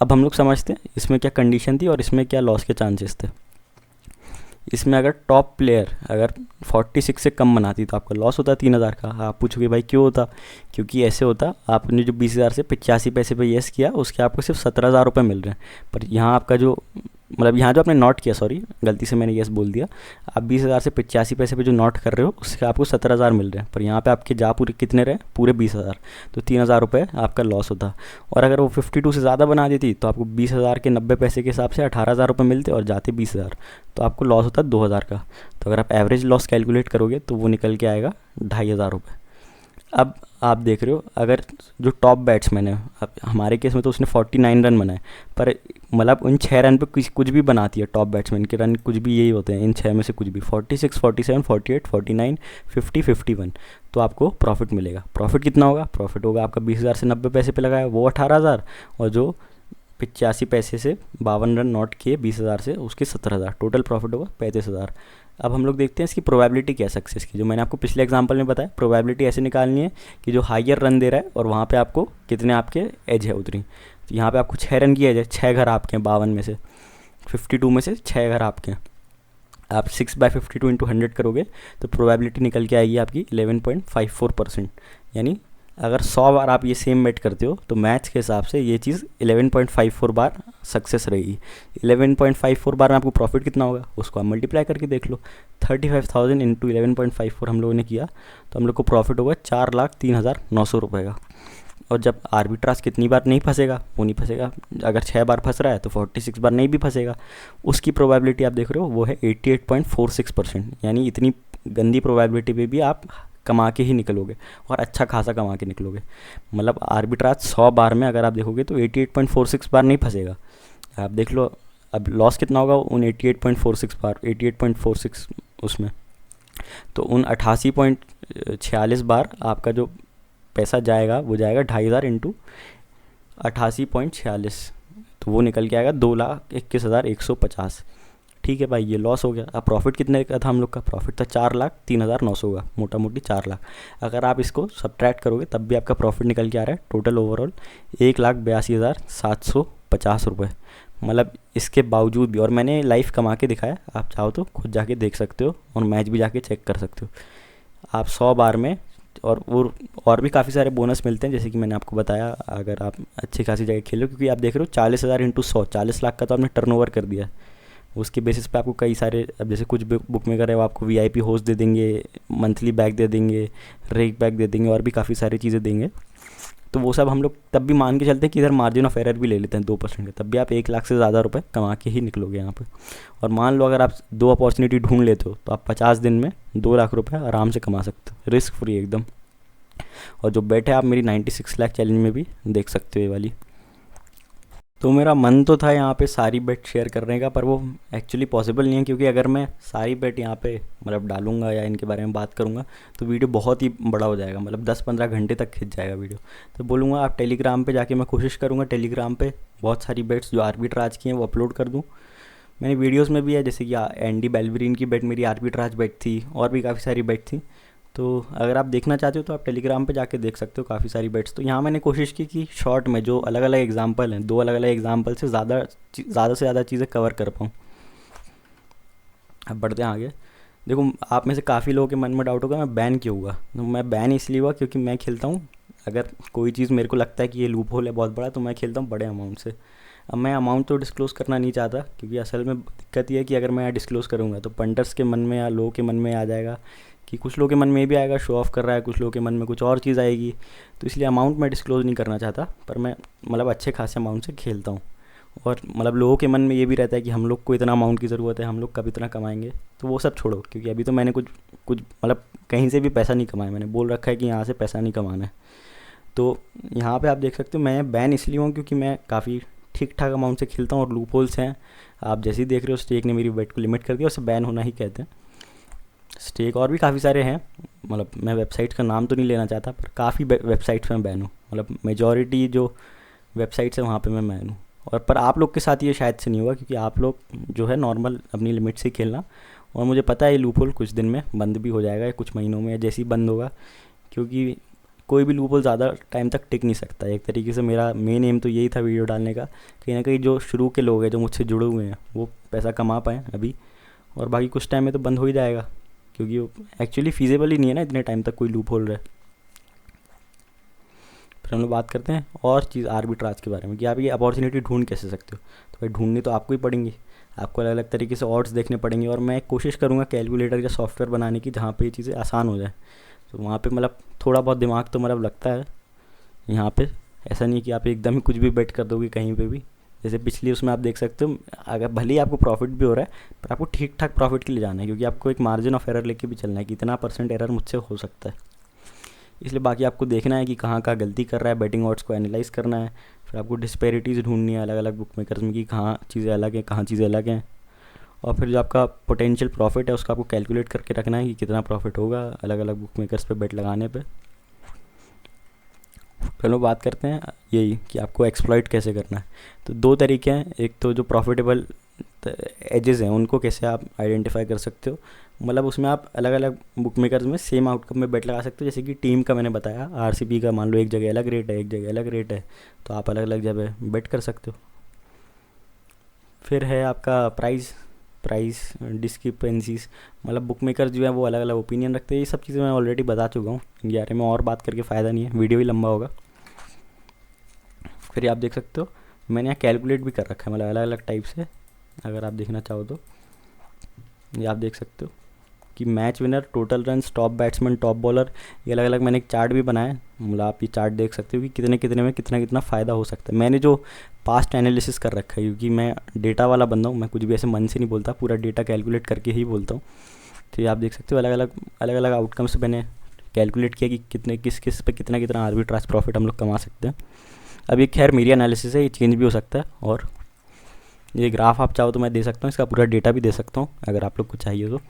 अब हम लोग समझते हैं इसमें क्या कंडीशन थी और इसमें क्या लॉस के चांसेस थे। इसमें अगर टॉप प्लेयर अगर 46 से कम बनाती तो आपका लॉस होता 3,000 का। आप पूछोगे भाई क्यों होता, क्योंकि ऐसे होता आपने जो 20,000 से 85 पैसे पे येस किया उसके आपको सिर्फ 17,000 रुपये मिल रहे हैं। पर यहाँ आपका जो मतलब यहाँ जो आपने नॉट किया, सॉरी गलती से मैंने येस बोल दिया, आप 20,000 से 85 पैसे पे जो नॉट कर रहे हो उससे आपको 17,000 मिल रहे हैं। पर यहाँ पे आपके जा पूरे कितने रहे, पूरे 20,000, तो 3,000 रुपये आपका लॉस होता। और अगर वो 52 से ज़्यादा बना देती तो आपको 20,000 के 90 पैसे के हिसाब से 18,000 रुपये मिलते और जाते 20,000, तो आपको लॉस होता 2,000 का। तो अगर आप एवरेज लॉस कैलकुलेट करोगे तो वो निकल के आएगा 2,500 रुपये। अब आप देख रहे हो अगर जो टॉप बैट्समैन है, अब हमारे केस में तो उसने 49 रन बनाए, पर मतलब उन 6 रन पे कुछ भी बनाती है, टॉप बैट्समैन के रन कुछ भी यही होते हैं इन 6 में से कुछ भी 46, 47, 48, 49, 50, 51, तो आपको प्रॉफिट मिलेगा। प्रॉफिट कितना होगा, प्रॉफिट होगा आपका 20,000 से 90 पैसे पे लगाया वो 18,000, और जो 85 पैसे से 52 रन नॉट किए 20,000 से उसके 17,000, टोटल प्रॉफिट होगा 35,000। अब हम लोग देखते हैं इसकी प्रोबेबिलिटी क्या है सक्सेस की। जो मैंने आपको पिछले एग्जांपल में बताया, प्रोबेबिलिटी ऐसे निकालनी है कि जो हाइयर रन दे रहा है और वहाँ पे आपको कितने आपके एज है उतनी। तो यहाँ पे आपको 6 रन की एज है, 6 घर आपके हैं 52 में से, 52 में से 6 घर आपके हैं। आप 6/52 × 100 करोगे तो प्रोबेबिलिटी निकल के आएगी आपकी 11.54%, यानी अगर 100 बार आप ये सेम बेट करते हो तो मैथ्स के हिसाब से ये चीज़ 11.54 बार सक्सेस रहेगी। 11.54 बार में आपको प्रॉफिट कितना होगा उसको आप मल्टीप्लाई करके देख लो। 35,000 इंटू 11.54 हम लोगों ने किया तो हम लोग को प्रॉफिट होगा 4,03,900 रुपये का। और जब आर्बिट्राज कितनी बार नहीं फंसेगा, वो नहीं फंसेगा, अगर 6 बार फंस रहा है तो 46 बार नहीं भी फंसेगा। उसकी प्रोबेबिलिटी आप देख रहे हो वो है 88.46%, यानी इतनी गंदी प्रोबेबिलिटी पे भी आप कमा के ही निकलोगे और अच्छा खासा कमा के निकलोगे। मतलब आर्बिट्राज 100 बार में अगर आप देखोगे तो 88.46 बार नहीं फंसेगा। आप देख लो अब लॉस कितना होगा उन 88.46 बार, 88.46 उसमें, तो उन 88.46 बार आपका जो पैसा जाएगा वो जाएगा 2,500 इंटू 88.46, तो वो निकल के आएगा 2,21,150। ठीक है भाई, ये लॉस हो गया। अब प्रॉफिट कितने का था हम लोग का? प्रॉफिट था 4,03,900 का, मोटा मोटी 4 लाख। अगर आप इसको सब्ट्रैक्ट करोगे तब भी आपका प्रॉफिट निकल के आ रहा है टोटल ओवरऑल 1,82,750 रुपये। मतलब इसके बावजूद भी, और मैंने लाइव कमा के दिखाया, आप चाहो तो खुद जाके देख सकते हो और मैच भी जाके चेक कर सकते हो। आप 100 बार में और भी काफ़ी सारे बोनस मिलते हैं, जैसे कि मैंने आपको बताया, अगर आप अच्छी खासी जगह खेलो, क्योंकि आप देख रहे हो 40,000 इंटू 100, 40 लाख का तो आपने टर्नओवर कर दिया। उसके बेसिस पे आपको कई सारे, अब जैसे कुछ बुक मेकर है वो आपको वीआईपी होस्ट दे देंगे, मंथली बैक दे देंगे, रेक बैक दे देंगे और भी काफ़ी सारी चीज़ें देंगे। तो वो सब हम लोग तब भी मान के चलते हैं कि इधर मार्जिन ऑफ एरर भी ले लेते हैं 2% का, तब भी आप 1 लाख से ज़्यादा रुपए कमा के ही निकलोगे यहाँ पे। और मान लो अगर आप 2 अपॉर्चुनिटी ढूंढ लेते हो तो आप 50 दिन में 2 लाख रुपए आराम से कमा सकते हो, रिस्क फ्री एकदम। और जो बेट है आप मेरी 96 लाख चैलेंज में भी देख सकते हो ये वाली। तो मेरा मन तो था यहाँ पे सारी बेट शेयर करने का, पर वो एक्चुअली पॉसिबल नहीं है, क्योंकि अगर मैं सारी बेट यहाँ पे मतलब डालूंगा या इनके बारे में बात करूँगा तो वीडियो बहुत ही बड़ा हो जाएगा, मतलब 10-15 घंटे तक खिंच जाएगा वीडियो। तो बोलूँगा आप टेलीग्राम पे जाके, मैं कोशिश करूँगा टेलीग्राम पे बहुत सारी बेट्स जो आर्बिट्राज की हैं वो अपलोड कर दूँ। मैंने वीडियोज़ में भी है, जैसे कि एंडी बेलवरीन की बेट मेरी आर्बिट्राज बेट थी, और भी काफ़ी सारी बेट थी। तो अगर आप देखना चाहते हो तो आप टेलीग्राम पे जाके देख सकते हो काफ़ी सारी बेट्स। तो यहाँ मैंने कोशिश की कि शॉर्ट में जो अलग अलग एग्जांपल हैं, 2 अलग अलग एग्जांपल से ज़्यादा से ज़्यादा चीज़ें कवर कर पाऊँ। अब बढ़ते हैं आगे। देखो, आप में से काफ़ी लोगों के मन में डाउट होगा मैं बैन क्यों हुआ। तो मैं बैन इसलिए हुआ क्योंकि मैं खेलता हूँ, अगर कोई चीज़ मेरे को लगता है कि ये लूप होल है बहुत बड़ा, तो मैं खेलता हूँ बड़े अमाउंट से। अब मैं अमाउंट तो डिस्क्लोज़ करना नहीं चाहता, क्योंकि असल में दिक्कत ये है कि अगर मैं डिस्क्लोज़ करूँगा तो पंटर्स के मन में या लोगों के मन में आ जाएगा कि, कुछ लोगों के मन में भी आएगा शो ऑफ कर रहा है, कुछ लोगों के मन में कुछ और चीज़ आएगी। तो इसलिए अमाउंट मैं डिस्क्लोज़ नहीं करना चाहता, पर मैं मतलब अच्छे खासे अमाउंट से खेलता हूँ। और मतलब लोगों के मन में ये भी रहता है कि हम लोग को इतना अमाउंट की ज़रूरत है, हम लोग कब इतना कमाएंगे। तो वो सब छोड़ो, क्योंकि अभी तो मैंने कुछ मतलब कहीं से भी पैसा नहीं कमाया, मैंने बोल रखा है कि यहाँ से पैसा नहीं कमाना है। तो यहाँ पे आप देख सकते हो मैं बैन इसलिए हूँ क्योंकि मैं काफ़ी ठीक ठाक अमाउंट से खेलता हूँ और लूप होल्स हैं। आप जैसे ही देख रहे हो स्टेक ने मेरी बेट को लिमिट कर दिया, उसे बैन होना ही कहते हैं। स्टेक और भी काफ़ी सारे हैं, मतलब मैं वेबसाइट का नाम तो नहीं लेना चाहता, पर काफ़ी वेबसाइट्स में बैन हूँ, मतलब मेजॉरिटी जो वेबसाइट्स है वहाँ पे मैं बैन हूँ। और पर आप लोग के साथ ये शायद से नहीं होगा, क्योंकि आप लोग जो है नॉर्मल अपनी लिमिट से खेलना। और मुझे पता है ये लूप होल कुछ दिन में बंद भी हो जाएगा, या कुछ महीनों में, या जैसे ही बंद होगा, क्योंकि कोई भी लूप होल ज़्यादा टाइम तक टिक नहीं सकता। एक तरीके से मेरा मेन एम तो यही था वीडियो डालने का, कहीं ना कहीं जो शुरू के लोग हैं जो मुझसे जुड़े हुए हैं वो पैसा कमा पाएँ अभी, और बाकी कुछ टाइम में तो बंद हो ही जाएगा, क्योंकि वो एक्चुअली फीजेबल ही नहीं है ना इतने टाइम तक कोई लूप होल रहे। फिर हम लोग बात करते हैं और चीज़ आर्बिट्राज के बारे में, कि आप ये अपॉर्चुनिटी ढूंढ कैसे सकते हो। तो भाई ढूंढनी तो आपको ही पड़ेंगी, आपको अलग अलग तरीके से ऑड्स देखने पड़ेंगे, और मैं कोशिश करूँगा कैलकुलेटर या सॉफ्टवेयर बनाने की जहाँ पे ये चीज़ें आसान हो जाए। तो वहाँ पे मतलब थोड़ा बहुत दिमाग तो मतलब लगता है यहाँ पे। ऐसा नहीं कि आप एकदम ही कुछ भी बेट कर दोगे कहीं पे भी। जैसे पिछली उसमें आप देख सकते हो, अगर भले ही आपको प्रॉफिट भी हो रहा है, पर आपको ठीक ठाक प्रॉफिट के लिए जाना है, क्योंकि आपको एक मार्जिन ऑफ एरर लेके भी चलना है कि इतना % एरर मुझसे हो सकता है। इसलिए बाकी आपको देखना है कि कहाँ कहाँ गलती कर रहा है, बैटिंग ऑड्स को एनालाइज करना है। फिर आपको डिस्पैरिटीज़ ढूंढनी है अलग अलग बुक मेकर्स में, कि कहाँ चीज़ें अलग हैं, कहाँ चीज़ें अलग हैं। और फिर जो आपका पोटेंशियल प्रॉफिट है उसका आपको कैलकुलेट करके रखना है कि कितना प्रॉफिट होगा अलग अलग बुक मेकर्स पे बेट लगाने पे। फिर लोग बात करते हैं यही कि आपको एक्सप्लॉइट कैसे करना है। तो 2 तरीके हैं, एक तो जो प्रॉफिटेबल एजेस हैं उनको कैसे आप आइडेंटिफाई कर सकते हो, मतलब उसमें आप अलग अलग बुक मेकर्स में सेम आउटकम में बेट लगा सकते हो। जैसे कि टीम का मैंने बताया, आरसीबी का मान लो एक जगह अलग रेट है, एक जगह अलग रेट है, तो आप अलग अलग जगह बेट कर सकते हो। फिर है आपका प्राइस, प्राइस डिस्क्रिपेंसीज, मतलब बुक मेकर जो है वो अलग अलग ओपिनियन रखते हैं। ये सब चीज़ें मैं ऑलरेडी बता चुका हूँ, इनके बारे में और बात करके फ़ायदा नहीं है, वीडियो ही लंबा होगा। फिर आप देख सकते हो मैंने यहाँ कैलकुलेट भी कर रखा है, मतलब अलग अलग टाइप से, अगर आप देखना चाहो तो ये आप देख सकते हो कि match winner, total runs, top batsman, top bowler, ये अलग अलग मैंने एक चार्ट भी बनाया है। मतलब आप ये चार्ट देख सकते हो कि कितने कितने में कितना कितना फ़ायदा हो सकता है। मैंने जो पास्ट एनालिसिस कर रखा है, क्योंकि मैं डेटा वाला बंदा हूँ, मैं कुछ भी ऐसे मन से नहीं बोलता, पूरा डेटा कैलकुलेट करके ही बोलता हूँ। तो ये आप देख सकते हो अलग अलग आउटकम्स मैंने कैलकुलेट किया कि कितने किस किस पे कितना कितना आर्बिट्राज प्रॉफिट हम लोग कमा सकते हैं। अब ये खैर मेरी एनालिसिस है, ये चेंज भी हो सकता है, और ये ग्राफ आप चाहो तो मैं दे सकता हूँ, इसका पूरा डेटा भी दे सकता हूँ अगर आप लोग को चाहिए तो।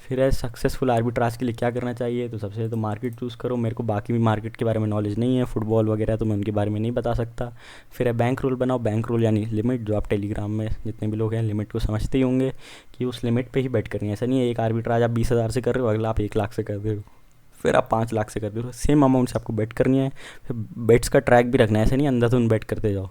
फिर है सक्सेसफुल आर्बिट्राज के लिए क्या करना चाहिए, तो सबसे पहले तो मार्केट चूज़ करो। मेरे को बाकी भी मार्केट के बारे में नॉलेज नहीं है, फुटबॉल वगैरह तो मैं उनके बारे में नहीं बता सकता। फिर है बैंक रूल बनाओ, बैंक रूल यानी लिमिट, जो आप टेलीग्राम में जितने भी लोग हैं लिमिट को समझते ही होंगे कि उस लिमिट पे ही बेट करनी है। ऐसा नहीं है एक आर्बिट्राज आप 20,000 से कर रहे हो, अगला आप 1 लाख से कर रहे हो, फिर आप 5 लाख से कर रहे हो, सेम अमाउंट से आपको बेट करनी है। फिर बेट्स का ट्रैक भी रखना है, ऐसा नहीं अंधाधुंध बेट करते जाओ।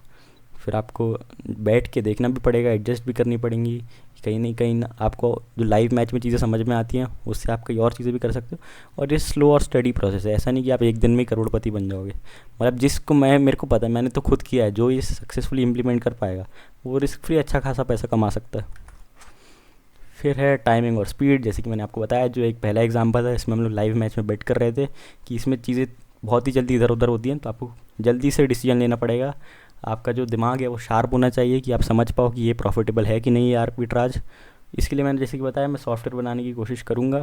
फिर आपको बैठ के देखना भी पड़ेगा, एडजस्ट भी करनी पड़ेंगी, कहीं नहीं कहीं ना आपको जो लाइव मैच में चीज़ें समझ में आती हैं उससे आप कई और चीज़ें भी कर सकते हो। और ये स्लो और स्टडी प्रोसेस है, ऐसा नहीं कि आप एक दिन में ही करोड़पति बन जाओगे। मतलब जिसको मेरे को पता है, मैंने तो खुद किया है, जो ये सक्सेसफुली इम्प्लीमेंट कर पाएगा वो रिस्क फ्री अच्छा खासा पैसा कमा सकता है। फिर है टाइमिंग और स्पीड, जैसे कि मैंने आपको बताया, जो एक पहला एग्जाम्पल है इसमें हम लोग लाइव मैच में बेट कर रहे थे कि इसमें चीज़ें बहुत ही जल्दी इधर उधर होती हैं, तो आपको जल्दी से डिसीजन लेना पड़ेगा। आपका जो दिमाग है वो शार्प होना चाहिए कि आप समझ पाओ कि ये प्रॉफिटेबल है कि नहीं है आर्बिट्राज। इसके लिए मैंने जैसे कि बताया, मैं सॉफ्टवेयर बनाने की कोशिश करूँगा।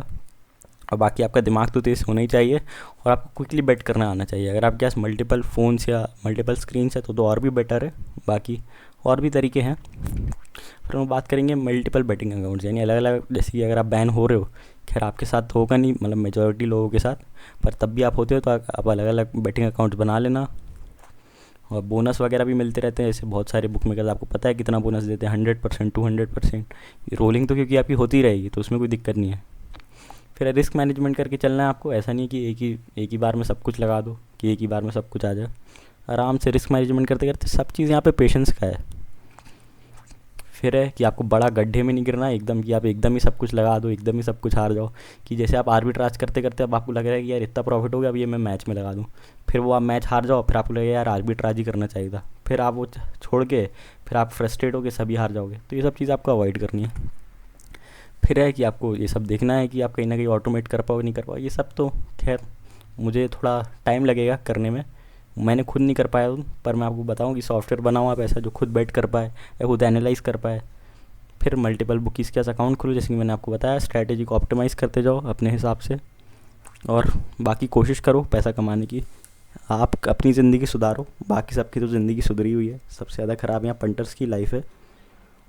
और बाकी आपका दिमाग तो तेज़ होना ही चाहिए, और आपको क्विकली बेट करना आना चाहिए। अगर आपके पास मल्टीपल फ़ोन्स या मल्टीपल स्क्रीन्स है तो और भी बेटर है। बाकी और भी तरीके हैं। फिर हम बात करेंगे मल्टीपल बेटिंग अकाउंट्स, यानी अलग अलग, जैसे कि अगर आप बैन हो रहे हो, खैर आपके साथ तो होगा नहीं, मतलब मेजॉरिटी लोगों के साथ, पर तब भी आप होते हो तो आप अलग अलग बेटिंग अकाउंट्स बना लेना। और बोनस वगैरह भी मिलते रहते हैं, जैसे बहुत सारे बुक मेकर्स आपको पता है कितना बोनस देते हैं, 100%, 200%। रोलिंग तो क्योंकि आपकी होती रहेगी तो उसमें कोई दिक्कत नहीं है। फिर रिस्क मैनेजमेंट करके चलना है आपको, ऐसा नहीं कि एक ही बार में सब कुछ लगा दो, कि एक ही बार में सब कुछ आ जाए। आराम से रिस्क मैनेजमेंट करते करते सब चीज़ यहाँ पे पेशेंस का है। फिर है कि आपको बड़ा गड्ढे में नहीं गिरना है एकदम, कि आप एकदम ही सब कुछ लगा दो, एकदम ही सब कुछ हार जाओ। कि जैसे आप आर्बिट्राज करते करते अब आपको लग रहा है कि यार इतना प्रॉफिट हो गया, अब ये मैं मैच में लगा दूँ, फिर वो आप मैच हार जाओ, फिर आपको लगेगा यार आर्बिट्राज ही करना चाहिए था, फिर आप वो छोड़ के फिर आप फ्रस्ट्रेट होकर सभी हार जाओगे। तो ये सब चीज़ आपको अवॉइड करनी है। फिर है कि आपको ये सब देखना है कि आप कहीं ना कहीं ऑटोमेट कर पाओ नहीं कर पाओ। ये सब तो खैर मुझे थोड़ा टाइम लगेगा करने में, मैंने खुद नहीं कर पाया हूँ, पर मैं आपको बताऊँ कि सॉफ्टवेयर बनाओ आप ऐसा जो खुद बैठ कर पाए या खुद एनालाइज कर पाए। फिर मल्टीपल बुकीज़ के अकाउंट खोलो, जैसे कि मैंने आपको बताया, स्ट्रैटेजी को ऑप्टिमाइज़ करते जाओ अपने हिसाब से, और बाकी कोशिश करो पैसा कमाने की। आप अपनी ज़िंदगी सुधारो, बाकी सबकी तो ज़िंदगी सुधरी हुई है, सबसे ज़्यादा ख़राब यहाँ पंटर्स की लाइफ है।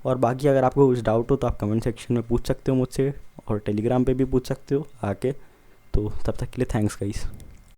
और बाकी अगर आपको कुछ डाउट हो तो आप कमेंट सेक्शन में पूछ सकते हो मुझसे, और टेलीग्राम पे भी पूछ सकते हो आके। तो तब तक के लिए थैंक्स गाइस।